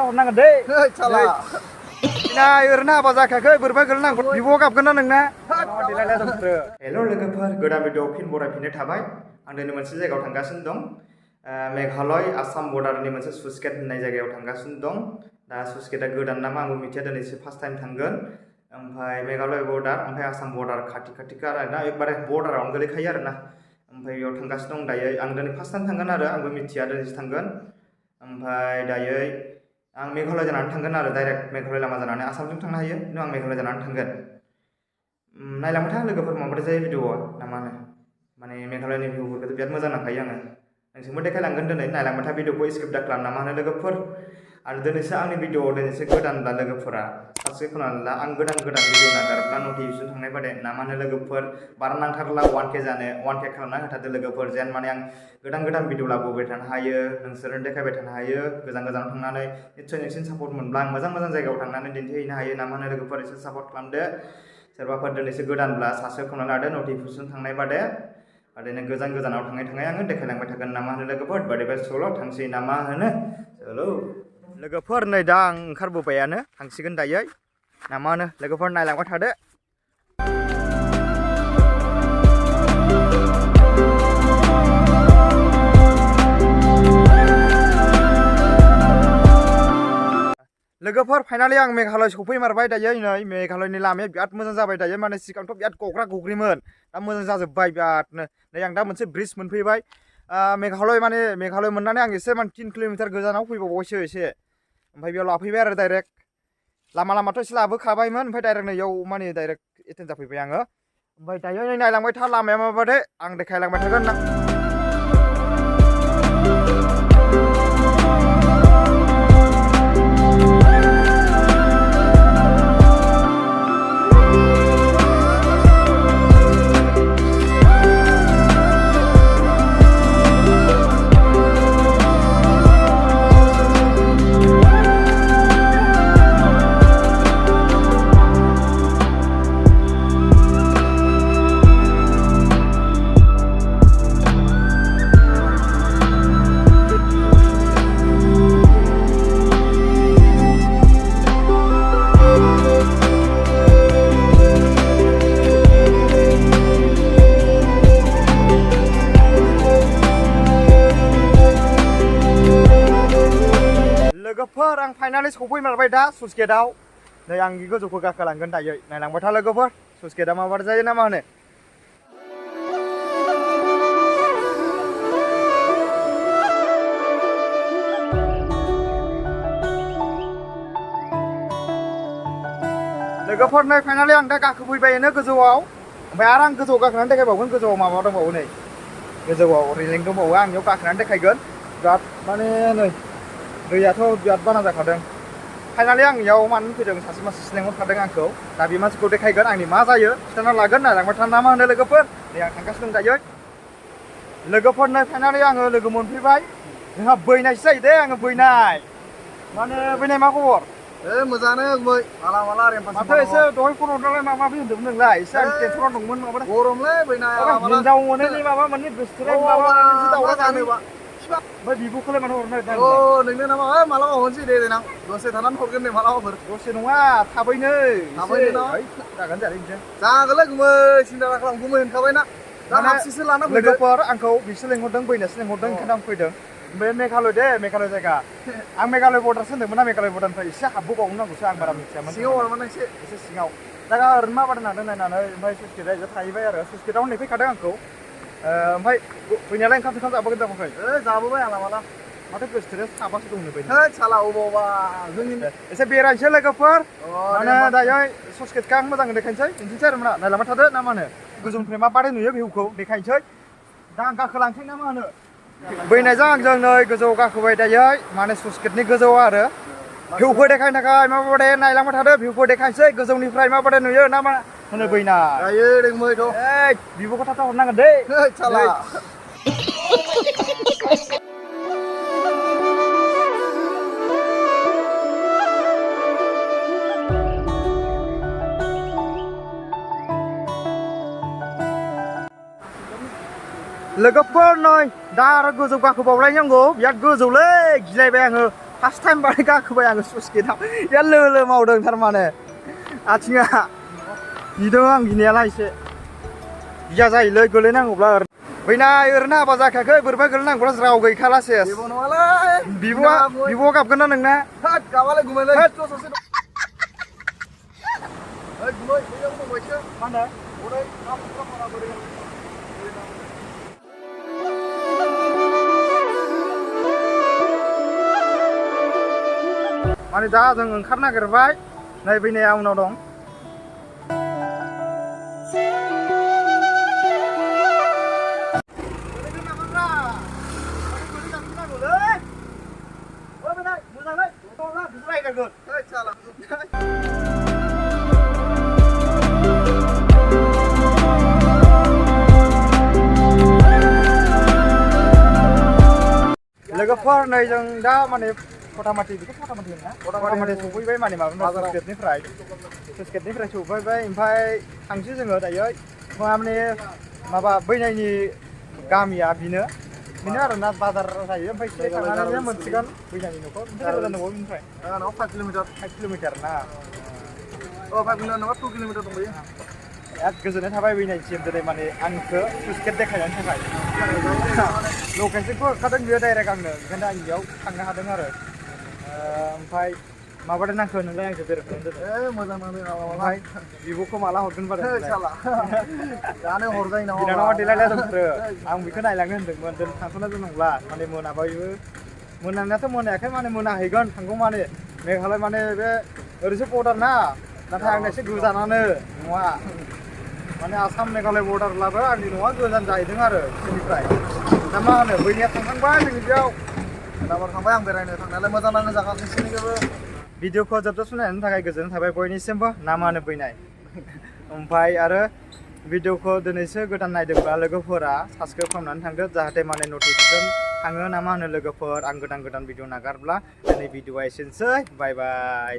हरनांगोन दै साला नाय ओरैनो हाबा जाखायाखै बोरैबा गोलैनांगौ बिब' गाबगोन ना नोंना हेल' लोगोफोर गोदान भिडिअ फिन बरायफिननाय थाबाय आं दिनै मोनसे जायगायाव थांगासिनो दं मेघालय आसाम बर्डारनि मोनसे स्लुइस गेट होननाय जायगायाव थांगासिनो दं दा स्लुइस गेटआ गोदान नामा आंबो मिथिया दिनैसो फार्स्ट टाइम थांगोन ओमफ्राय मेघालय बर्डार ओमफ्राय आसाम बर्डार खाथि आरोना एकदबारे बर्डारावनो गोलैखायो आरोना ओमफ्राय बेयाव थांगासिनो दं दायो आं दिनै फार्स्ट टाइम थांगोन आरो आंबो मिथिया दिनैसो थांगोन ओमफ्राय दायो आं मेघालय जानानै थांगोन आरो डाइरेक्ट मेघालय लामा जानानै आसामजों थांनो हायो खिन्थु आं मेघालय जानानै थांगोन नायलांबाय था लोगोफोर माबायदि जायो भिडिअआ ना मा होनो माने मेघालयनि भिउफोरखौथ' बिराद मोजां नांखायो आङो नोंसोरबो देखायलांगोन दिनै नायलांबाय था भिडिअखौ स्किप दा खालाम ना मा होनो लोगोफोर आरो दिनैसो आंनि भिडिअआव दिनैसो गोदानब्ला लोगोफोरा साबस्क्राइब खालामला आं गोदान भिडिअ नागारोब्ला नटिफिकेसन थांनाय बादे ना मा होनो लोगोफोर बारा नांथारला 1K जानो 1K खालामना होथारदो लोगोफोर जेन माने आं गोदान भिडिअ लाबोबाय थानो हायो नोंसोरनो देखायबाय थानो हायो गोजानाव थांनानै निस्सय नोंसिनि सापर्ट मोनब्ला आं मोजां जायगायाव थांनानै दिन्थिहैनो हायो ना मा होनो लोगोफोर एसे सापर्ट खालामदो सोरबाफोर दिनैसो गोदानब्ला साबस्क्राइब खालामना लादो नटिफिकेसन थांनाय बादे ओरैनो गोजानाव थाङै आङो देखायलांबाय थागोन ना मा होनो लोगोफोर बायदि सल' थांसै ना मा होनो सल' लोगोफोर नै दा आं ओंखारबोबायानो थांसिगोन दायो ना मा होनो लोगोफोर नायलांबाय थादो लोगोफोर फाइनालि आं मेघालय सफैमारबाय दायो नै मेघालयनि लामाया बिराद मोजां जाबाय दायो माने सिगांथ' बिराद गग्रा-गग्रिमोन दा मोजां जाजोब्बाय बिरादनो नै आं दा मोनसे ब्रिज मोनफैबाय मेघालय मोननानै आं एसे माने 3 किल'मिटार गोजानाव फैबावबायसो एसे ओमफ्राय बेयाव लाफैबाय आरो डाइरेक्ट लामाथ' एसे लाबोखाबायमोन ओमफ्राय डाइरेक्ट नै इयाव माने डाइरेक्ट एटेन्ड जाफैबाय आङो ओमफ्राय दायो नै नायलांबाय था लामाया माबादे आं देखायलांबाय थागोन ना लोगोफोर आं फाइनालि सफैमारबाय दा स्लुइस गेटआव नै आं गोजौखौ गाखोलांगोन दायो नायलांबाय था लोगोफोर स्लुइस गेटआ माबादि जायो ना मा होनो लोगोफोर नै फाइनालि आं दा गाखोफैबायानो गोजौआव ओमफ्राय आरो आं गोजौआव गाखोनानै देखायबावगोन गोजौआव माबा दंबावो नै गोजौआव रेलिं दंबावो आं बेयाव गाखोनानै देखायगोन बिराद माने नै दैयाथ' बिराद बाना जाखादों फाइनालि आं इयाव मानो फैदों सासे मानसि लेंहरखादों आंखौ दा बे मानसिखौ देखायगोन आंनि मा जायो खिथाना लागोन नायलांबाय था ना मा होनो लोगोफोर नै आं थांगासिनो दं दायो लोगोफोर नै फाइनालि आङो लोगो मोनफैबाय जोंहा बैनायसो जायो दे आङो बैनाय माने बैनाय मा खबर मोजाङानो गुमै माला माथो एसे दहाय फन हरनानै माबा होनदोंमोन नोंलाय एसे आं टेनसनाव दंमोन माबा गरमलै बैनाय हिनजाव मोनैनि माबा मोननि गोसोथोनाय माबा मोनसे दावराव जानोबा ओमफ्य बिब'खौलाय मानो हरनो नागिरदों नोंनो नामा मालाबा हरनोसै दे देनां दसे थानानै हरगोन दे मालाबाफोर दसे नङा थाबैनो जागोन जागोनलै गुमै सिन्था खालाम गुमै होनखाबायना दा हाबसिसो लाना फैदो लोगोफोर आंखौ बिसोर लेंहरदों बैनासो लेंहरदों ओंखायनो आं फैदों बे मेघालय दे मेघालय जायगा आं मेघालय बर्डारसो होनदोंमोन ना मेघालय बर्डारनिफ्राय एसे हाबबोबावनो नांगौसो आं बारा मिथियामोन सिङाव हरमाने एसे सिङाव जायगा ओरैनो माबादि नांदों नायनानै ओमफ्राय स्लुइस गेटआ एसे थाहैबाय आरो स्लुइस गेटआव नेफैखादों आंखौ ओमफ्राय फैनायालाय ओंखाम जाबोगोन जाबाखै जाबोबाय आंना माला माथो गोसोथोनाया साबासो दंनो बै साला अबावबा जोंनि एसे बेरायनोसै लोगोफोर माने दायो स्लुइस गेटखौ आं मोजाङै देखायनोसै दिन्थिनोसै आरो नायलांबाय थादो ना मा होनो गोजौनिफ्राय माबादि नुयो भिउखौ देखायनोसै दा आं गाखोलांसै ना मा होनो बैनायजों आंजों नै गोजौआव गाखोबाय दायो माने स्लुइस गेटनि गोजौआव आरो भिउखौ देखायनो थाखाय माबादि नायलांबाय थादो भिउखौ देखायनोसै गोजौनिफ्राय माबादि नुयो ना मा होनो बैनाय दायो दोंमैथ' बिब'खौ थाथा हरनांगोन दै साला लोगोफोर नै दा आरो गोजौ गाखोबावलायनांगौ बिराद गोजौलै गिलायबाय आङो फार्स्ट टाइम बारै गाखोबाय आङो स्लुइस गेटआव या लो मावदों थारमाने आथिङा गिदों आं गिनायालाय एसे गिया जायोलै गोलैनांगौब्ला बैनाय ओरैनो हाबा जाखायाखै बोरैबा गोलैनांगौब्ला ज्राव गैखाला सेस जेबो नङालै बिब'आ गाबगोन ना नोंना होद गाबालाय गुमैलै ससे दं ओइ गुमै बैयाव दंबायसो मा होनो हरै हाफुरा बोरै माने दा जों ओंखार नागिरबाय नै बैनाया उनाव दं लोगोफोर नै जों दा माने फटामाटि बेखौ फटामाटि होनो ना फटामाटि सफैबाय माने माबानिफ्राय स्लुइस गेटनिफ्राय सफैबाय ओमफ्राय थांसै जोङो दायो माने माबा बैनायनि गामिया बेनो आरोना बाजार जायो ओमफ्राय एसे थांनानै मोनसिगोन बैनायनि न'खौ ओमफ्राय गोजान दंबावो बेनिफ्राय आंनाव 5 किल'मिटार ना 5 किल'मिटार नङा 2 किल'मिटार दंबायो बिराद गोजोननाय थाबाय बैनायसिम दिनै माने आंखौ स्लुइस गेट देखायनायनि थाखाय लकेसनखौ होखादों बियो डाइरेक्ट आंनो ओंखायनो आं बेयाव थांनो हादों आरो ओमफ्राय माबादों नांखो नोंलाय आंखौ बेरायखांदों मोजां नांदों ओमफ्राय बिब'खौ माला हरगोन बादों दानो हरजायो नामा बिनानावा देलायलाय दंथारो आं बेखौ नायलांनो होनदोंमोन जों थांथ'नो नंला माने मोनाबायबो मोनानायाथ' मोनायाखै माने मोनाहैगोन थांगौ माने मेघालय माने बे ओरैसो बर्डार ना नाथाय आंना एसे गोजानानो न'आ माने आसाम मेघालय बर्डारब्लाबो आंनि न'आ गोजान जाहैदों आरो बिनिफ्राय दा मा होनो बैनिया थांखांबाय जोंनि बेयाव दाबार थांबाय आं बेरायनो थांनायालाय मोजां नाङो जागा नोंसिनिखौबो भिडिअखौ जोबजासिम नायनायनि थाखाय गोजोननाय थाबाय बयनिसिमबो नामानो बैनाय ओमफ्राय आरो भिडिअखौ दिनैसो गोदान नायदोंब्ला लोगोफोरा साबस्क्राइब खालामनानै थांदो जाहाथे माने नटिफिकेसन थाङो ना मा होनो लोगोफोर आं गोदान भिडिअ नागारब्ला दिनै भिडिअआ एसेनोसै बाय बाय